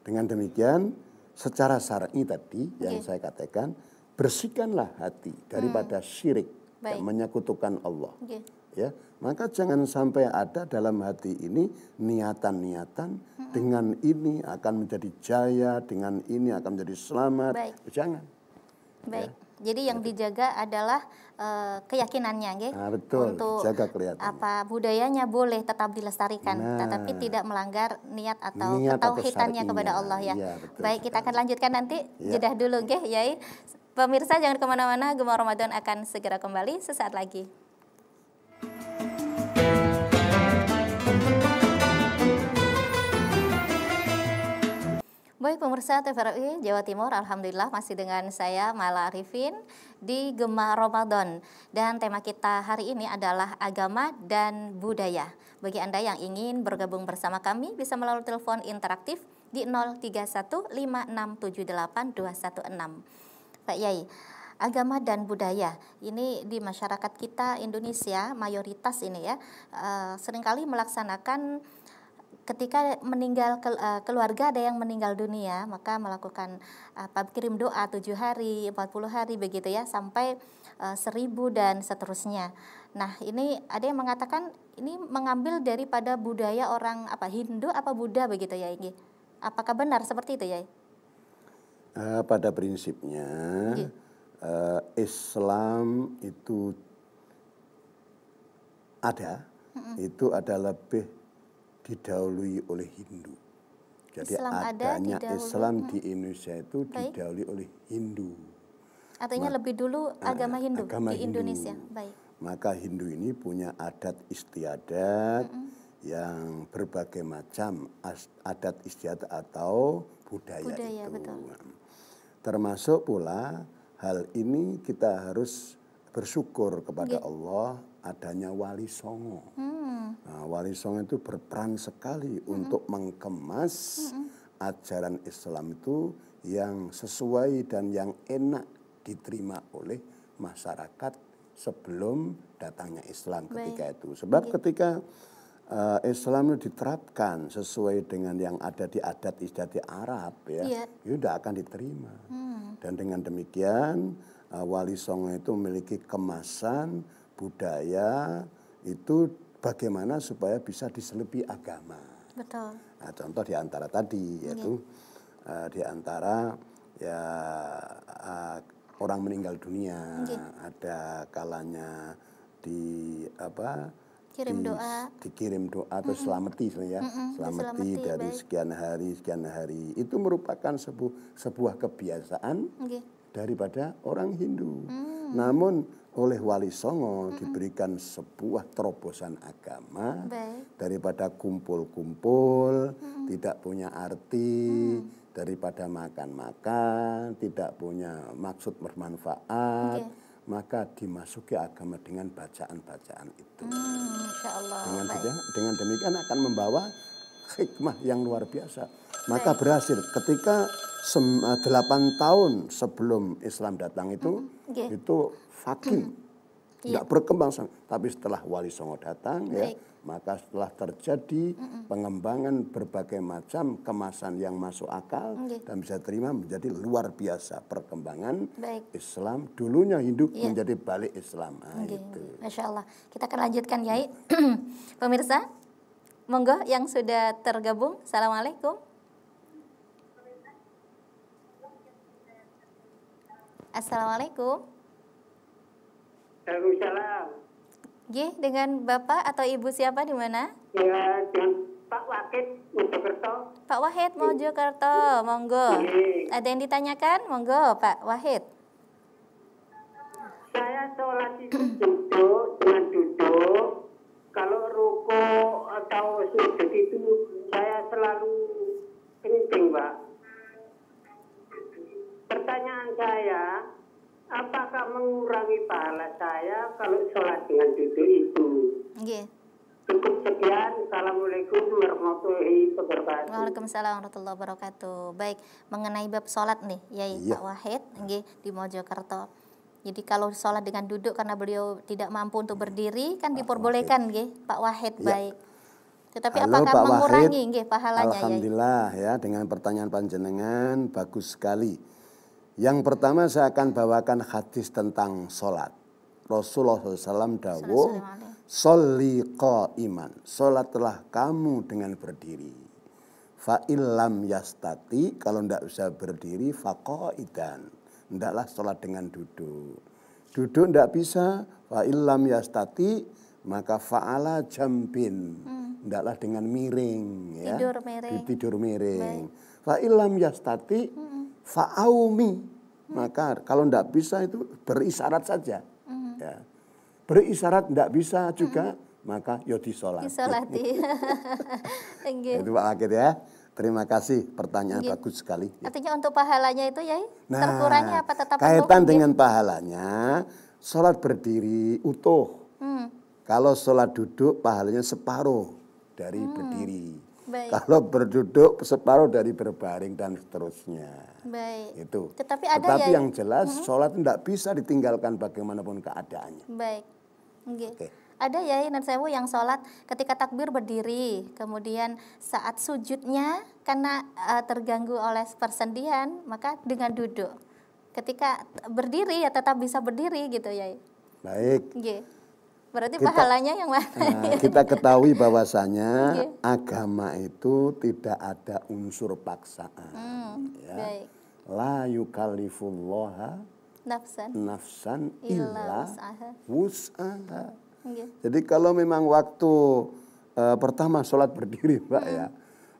Speaker 2: Dengan demikian, secara syar'i tadi yang saya katakan, bersihkanlah hati daripada syirik, menyekutukan Allah. Ya, maka jangan sampai ada dalam hati ini niatan-niatan dengan ini akan menjadi jaya, dengan ini akan menjadi selamat. Jangan.
Speaker 1: Baik. Ya. Jadi yang dijaga adalah keyakinannya,
Speaker 2: betul.
Speaker 1: Untuk
Speaker 2: jaga kelihatannya.
Speaker 1: Budayanya boleh tetap dilestarikan, tetapi tidak melanggar niat atau tauhidannya kepada Allah ya. Baik, kita akan lanjutkan nanti. Jedah dulu, Yai. Pemirsa jangan kemana-mana, Gema Ramadan akan segera kembali sesaat lagi. Baik pemirsa TVRI Jawa Timur, alhamdulillah masih dengan saya Mala Arifin di Gema Ramadan. Dan tema kita hari ini adalah agama dan budaya. Bagi Anda yang ingin bergabung bersama kami bisa melalui telepon interaktif di 0315678216. Pak Yai, agama dan budaya ini di masyarakat kita Indonesia mayoritas ini ya seringkali melaksanakan ketika meninggal keluarga, ada yang meninggal dunia, maka melakukan kirim doa 7 hari, 40 hari begitu ya, sampai 1000 dan seterusnya. Nah, ini ada yang mengatakan ini mengambil daripada budaya orang Hindu apa Buddha begitu ya, Igi? Apakah benar seperti itu ya?
Speaker 2: Pada prinsipnya Islam itu itu adalah lebih didahului oleh Hindu. Jadi
Speaker 1: Islam
Speaker 2: adanya Islam di Indonesia itu didahului oleh Hindu.
Speaker 1: Artinya lebih dulu agama Hindu
Speaker 2: agama
Speaker 1: di
Speaker 2: Hindu.
Speaker 1: Indonesia. Baik.
Speaker 2: Maka Hindu ini punya adat istiadat yang berbagai macam adat istiadat atau budaya itu.
Speaker 1: Betul.
Speaker 2: Termasuk pula hal ini kita harus bersyukur kepada Allah adanya Wali Songo. Nah, Wali Songo itu berperan sekali untuk mengemas ajaran Islam itu yang sesuai dan yang enak diterima oleh masyarakat sebelum datangnya Islam ketika itu. Sebab ketika Islam itu diterapkan sesuai dengan yang ada di adat istiadat Arab itu tidak akan diterima. Dan dengan demikian Wali Songo itu memiliki kemasan budaya itu bagaimana supaya bisa diselipi agama.
Speaker 1: Betul.
Speaker 2: Nah, contoh di antara tadi yaitu di antara orang meninggal dunia ada kalanya dikirim doa atau selamati selamati dari sekian hari itu merupakan sebuah kebiasaan daripada orang Hindu. Namun oleh Wali Songo diberikan sebuah terobosan agama daripada kumpul-kumpul tidak punya arti, daripada makan-makan tidak punya maksud bermanfaat, maka dimasuki agama dengan bacaan-bacaan itu. Dengan demikian akan membawa hikmah yang luar biasa. Maka berhasil ketika 8 tahun sebelum Islam datang itu vakum, tidak berkembang. Tapi setelah Wali Songo datang maka setelah terjadi pengembangan berbagai macam kemasan yang masuk akal dan bisa terima menjadi luar biasa perkembangan Islam. Dulunya Hindu menjadi balik Islam. Itu.
Speaker 1: Masya Allah. Kita akan lanjutkan Yai. Pemirsa, monggo yang sudah tergabung. Assalamualaikum. Assalamualaikum.
Speaker 5: Waalaikumsalam.
Speaker 1: Dengan Bapak atau Ibu siapa di mana?
Speaker 5: Ya, dengan Pak Wahid Mojokerto.
Speaker 1: Pak Wahid Mojokerto, monggo. Ada yang ditanyakan? Monggo Pak Wahid.
Speaker 5: Saya sholat itu dengan duduk. Kalau ruko atau sujud itu saya selalu kencing, Pak. Pertanyaan saya, apakah mengurangi pahala saya kalau sholat dengan duduk itu? Cukup sekian. Assalamualaikum warahmatullahi wabarakatuh.
Speaker 1: Waalaikumsalam warahmatullahi wabarakatuh. Baik, mengenai bab sholat nih, Pak Wahid di Mojokerto. Jadi kalau sholat dengan duduk karena beliau tidak mampu untuk berdiri kan diperbolehkan, Pak Wahid. Baik. Tetapi
Speaker 2: Halo,
Speaker 1: apakah
Speaker 2: Pak
Speaker 1: mengurangi
Speaker 2: Wahid,
Speaker 1: pahalanya?
Speaker 2: Alhamdulillah dengan pertanyaan panjenengan bagus sekali. Yang pertama saya akan bawakan hadis tentang sholat. Rasulullah SAW dawuh, sholli qa'iman, sholatlah kamu dengan berdiri. Fa illam yastati, kalau tidak bisa berdiri, fa qa'idan, hendaklah sholat dengan duduk. Duduk tidak bisa, fa illam yastati, maka fa'ala jambin, hendaklah dengan miring. Tidur miring. Fa illam yastati, fa'aumi, maka kalau tidak bisa itu berisyarat saja. Berisyarat tidak bisa juga, maka disolati. Itu Pak Wahid ya. Terima kasih, pertanyaan bagus sekali.
Speaker 1: Artinya untuk pahalanya itu terkurangi apa tetap
Speaker 2: kaitan dengan pahalanya, sholat berdiri utuh. Kalau sholat duduk pahalanya separuh dari berdiri. Kalau berduduk separuh dari berbaring dan seterusnya. Itu. Tetapi yang jelas sholat tidak bisa ditinggalkan bagaimanapun keadaannya.
Speaker 1: Ada yang sholat ketika takbir berdiri, kemudian saat sujudnya karena terganggu oleh persendian maka dengan duduk. ketika berdiri ya tetap bisa berdiri gitu ya.
Speaker 2: Baik.
Speaker 1: Nggih. Berarti pahalanya yang mana?
Speaker 2: Kita ketahui bahwasanya
Speaker 1: Nggih.
Speaker 2: agama itu tidak ada unsur paksaan. Ya.
Speaker 1: Baik.
Speaker 2: La yukallifullaha
Speaker 1: Nafsan
Speaker 2: nafsan
Speaker 1: illa
Speaker 2: illa
Speaker 1: wus'aha.
Speaker 2: wus'aha.
Speaker 1: Nggih.
Speaker 2: Jadi kalau memang waktu pertama sholat berdiri Mbak ya,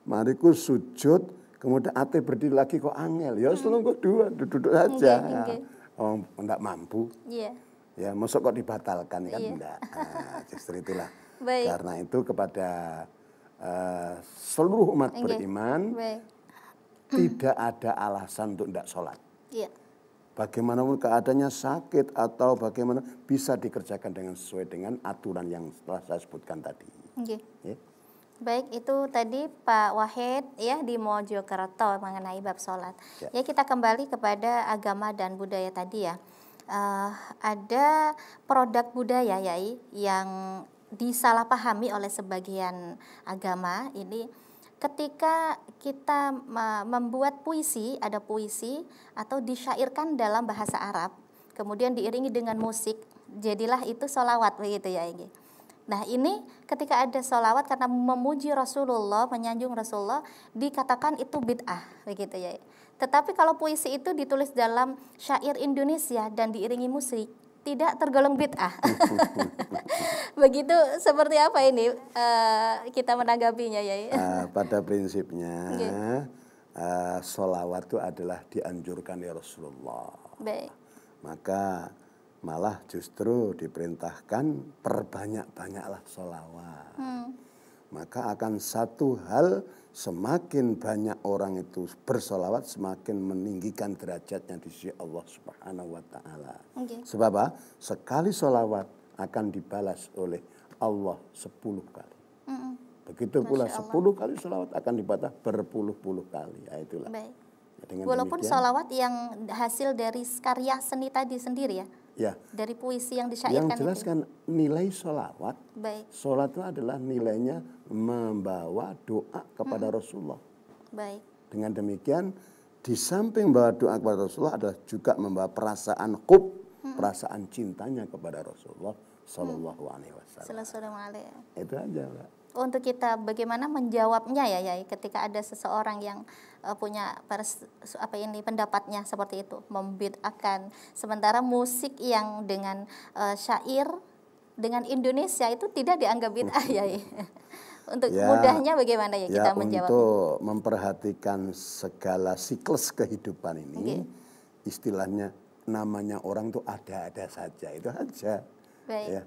Speaker 2: mariku sujud, kemudian ate berdiri lagi kok angel, ya selungguh dua, duduk saja.
Speaker 1: Nggih.
Speaker 2: Oh, enggak mampu,
Speaker 1: Iya.
Speaker 2: ya masuk kok dibatalkan kan
Speaker 1: Iya.
Speaker 2: enggak. Nah, justru itulah.
Speaker 1: Baik.
Speaker 2: Karena itu kepada seluruh umat
Speaker 1: Nggih.
Speaker 2: beriman
Speaker 1: Baik.
Speaker 2: tidak ada alasan untuk enggak sholat.
Speaker 1: Iya.
Speaker 2: Bagaimanapun keadaannya sakit atau bagaimana bisa dikerjakan dengan sesuai dengan aturan yang telah saya sebutkan tadi.
Speaker 1: Nggih.
Speaker 2: Ya.
Speaker 1: Baik, itu tadi Pak Wahid ya di Mojokerto mengenai bab sholat. Ya, kita kembali kepada agama dan budaya tadi ya. Ada produk budaya Yai yang disalahpahami oleh sebagian agama ini. Ketika kita membuat puisi, ada puisi atau disyairkan dalam bahasa Arab, kemudian diiringi dengan musik, jadilah itu sholawat begitu ya ini. Nah ini ketika ada sholawat karena memuji Rasulullah, menyanjung Rasulullah, dikatakan itu bid'ah begitu ya. Tetapi kalau puisi itu ditulis dalam syair Indonesia dan diiringi musik, tidak tergolong bid'ah. Begitu seperti apa ini kita menanggapinya ya?
Speaker 2: Pada prinsipnya sholawat itu adalah dianjurkan ya Rasulullah.
Speaker 1: Baik.
Speaker 2: Maka malah justru diperintahkan perbanyak-banyaklah sholawat. Maka akan satu hal, semakin banyak orang itu bersholawat semakin meninggikan derajatnya di sisi Allah Subhanahu wa Ta'ala. Sebab apa? Sekali sholawat akan dibalas oleh Allah 10 kali. Begitu pula 10 kali sholawat akan dibalas berpuluh-puluh kali. Ya, itulah.
Speaker 1: Baik.
Speaker 2: Dengan
Speaker 1: Walaupun
Speaker 2: demikian,
Speaker 1: sholawat yang hasil dari karya seni tadi sendiri ya?
Speaker 2: Ya.
Speaker 1: Dari puisi yang disyairkan
Speaker 2: Yang jelas
Speaker 1: itu.
Speaker 2: kan nilai sholawat.
Speaker 1: Baik.
Speaker 2: Sholat itu adalah nilainya membawa doa kepada Rasulullah.
Speaker 1: Baik.
Speaker 2: Dengan demikian, di samping membawa doa kepada Rasulullah adalah juga membawa perasaan hub, perasaan cintanya kepada Rasulullah Sallallahu Alaihi Wasallam.
Speaker 1: Assalamualaikum.
Speaker 2: Itu aja, Mbak.
Speaker 1: Untuk kita bagaimana menjawabnya ya ketika ada seseorang yang punya pendapatnya seperti itu, membid'ahkan, sementara musik yang dengan syair dengan Indonesia itu tidak dianggap bid'ah ya. Untuk mudahnya bagaimana ya kita menjawabnya?
Speaker 2: Untuk memperhatikan segala siklus kehidupan ini, istilahnya namanya orang tuh ada-ada saja, itu aja.
Speaker 1: Baik.
Speaker 2: Ya.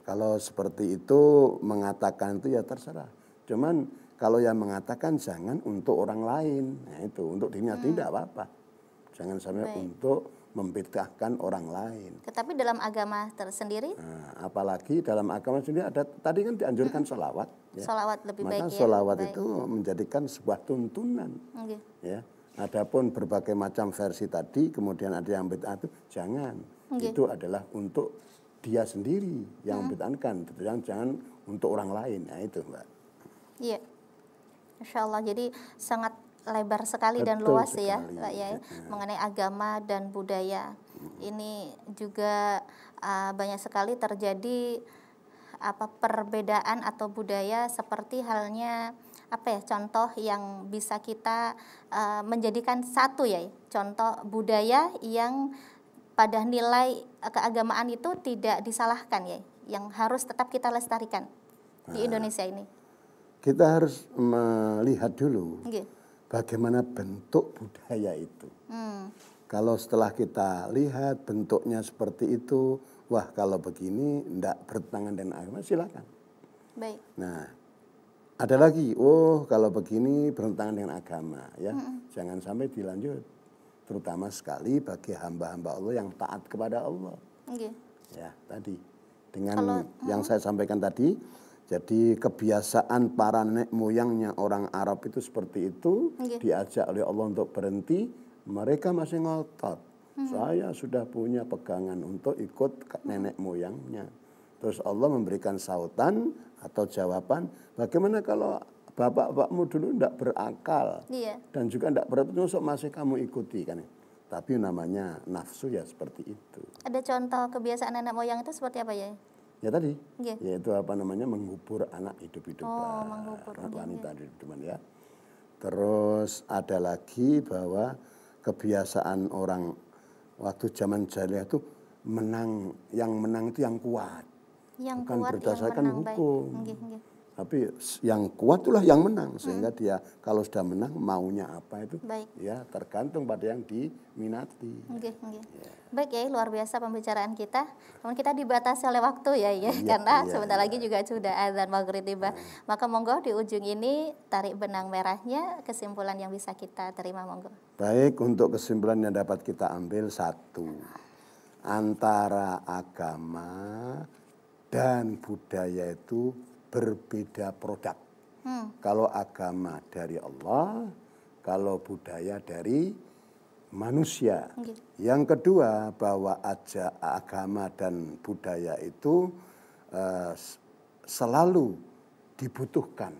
Speaker 2: Kalau seperti itu mengatakan itu ya terserah. Cuman kalau yang mengatakan jangan untuk orang lain, nah itu untuk dirinya tidak apa-apa. Jangan sampai untuk membid'ahkan orang lain.
Speaker 1: Tetapi dalam agama tersendiri?
Speaker 2: Nah, apalagi dalam agama sendiri ada tadi kan dianjurkan sholawat. Ya.
Speaker 1: Sholawat lebih baik ya.
Speaker 2: Maka sholawat itu menjadikan sebuah tuntunan. Ya. Adapun berbagai macam versi tadi, kemudian ada yang bid'ah itu jangan. Itu adalah untuk dia sendiri yang membid'ahkan, jangan untuk orang lain. Nah itu, Mbak. Iya.
Speaker 1: Insya Allah, jadi sangat lebar sekali dan luas ya, Pak ya, mengenai agama dan budaya. Ini juga banyak sekali terjadi perbedaan atau budaya seperti halnya contoh yang bisa kita menjadikan satu ya, contoh budaya yang pada nilai keagamaan itu tidak disalahkan ya, yang harus tetap kita lestarikan di Indonesia ini.
Speaker 2: Kita harus melihat dulu bagaimana bentuk budaya itu. Kalau setelah kita lihat bentuknya seperti itu, wah kalau begini tidak bertentangan dengan agama, silakan.
Speaker 1: Baik.
Speaker 2: Nah, ada lagi, kalau begini bertentangan dengan agama, ya jangan sampai dilanjut. Terutama sekali bagi hamba-hamba Allah yang taat kepada Allah. Ya, tadi dengan yang saya sampaikan tadi, jadi kebiasaan para nenek moyangnya orang Arab itu seperti itu, diajak oleh Allah untuk berhenti, mereka masih ngotot. Saya sudah punya pegangan untuk ikut nenek moyangnya. Terus Allah memberikan sautan atau jawaban, bagaimana kalau bapak-bapakmu dulu tidak berakal dan juga tidak berpenyusup masih kamu ikuti kan? Tapi namanya nafsu ya seperti itu.
Speaker 1: Ada contoh kebiasaan nenek moyang itu seperti apa ya?
Speaker 2: Ya tadi,
Speaker 1: Nggih.
Speaker 2: yaitu apa namanya mengubur anak hidup-hidupan,
Speaker 1: mengubur,
Speaker 2: anak
Speaker 1: nggih,
Speaker 2: wanita hidup-hidupan ya. Terus ada lagi bahwa kebiasaan orang waktu zaman jahiliyah itu menang, yang menang itu yang kuat,
Speaker 1: Yang
Speaker 2: bukan
Speaker 1: kuat,
Speaker 2: berdasarkan
Speaker 1: yang menang, baik.
Speaker 2: hukum.
Speaker 1: Nggih, nggih.
Speaker 2: Tapi yang kuat itulah yang menang, sehingga dia kalau sudah menang maunya apa itu
Speaker 1: Baik.
Speaker 2: ya tergantung pada yang diminati.
Speaker 1: Nggih, nggih. Baik ya, luar biasa pembicaraan kita. Namun kita dibatasi oleh waktu ya,
Speaker 2: Iya,
Speaker 1: karena
Speaker 2: iya,
Speaker 1: sebentar
Speaker 2: iya.
Speaker 1: lagi juga sudah azan maghrib tiba. Maka monggo di ujung ini tarik benang merahnya, kesimpulan yang bisa kita terima monggo.
Speaker 2: Baik, untuk kesimpulan yang dapat kita ambil satu, antara agama dan budaya itu berbeda produk. Kalau agama dari Allah, kalau budaya dari manusia.
Speaker 1: Nggih.
Speaker 2: Yang kedua, bahwa agama dan budaya itu selalu dibutuhkan.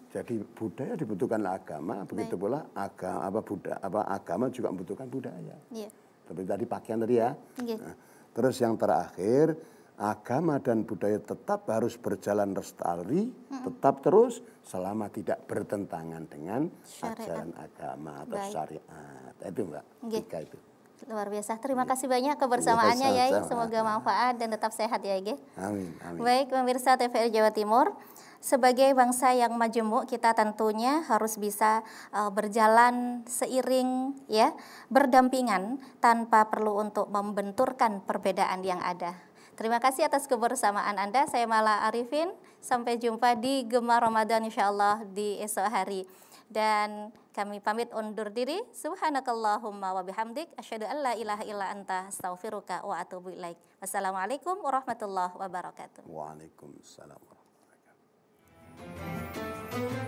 Speaker 2: Jadi budaya dibutuhkan agama, begitu pula agama juga membutuhkan budaya.
Speaker 1: Iya.
Speaker 2: Seperti tadi pakaian tadi ya.
Speaker 1: Nggih.
Speaker 2: Nah, terus yang terakhir, agama dan budaya tetap harus berjalan lestari, tetap terus selama tidak bertentangan dengan
Speaker 1: Syariat.
Speaker 2: ajaran agama atau
Speaker 1: Baik.
Speaker 2: syariat. Itu Mbak,
Speaker 1: Nggih.
Speaker 2: tiga itu.
Speaker 1: Luar biasa. Terima kasih banyak kebersamaannya ya.
Speaker 2: sama-sama.
Speaker 1: Semoga manfaat dan tetap sehat ya, Nggih.
Speaker 2: Amin, amin.
Speaker 1: Baik pemirsa TVRI Jawa Timur, sebagai bangsa yang majemuk kita tentunya harus bisa berjalan seiring ya, berdampingan tanpa perlu untuk membenturkan perbedaan yang ada. Terima kasih atas kebersamaan Anda. Saya Mala Arifin. Sampai jumpa di Gema Ramadan insyaallah di esok hari. Dan kami pamit undur diri. Subhanakallahumma wa bihamdik asyhadu an la ilaha illa anta astaghfiruka wa atubu ilaik. Wassalamualaikum warahmatullahi wabarakatuh.
Speaker 2: Waalaikumsalam warahmatullahi wabarakatuh.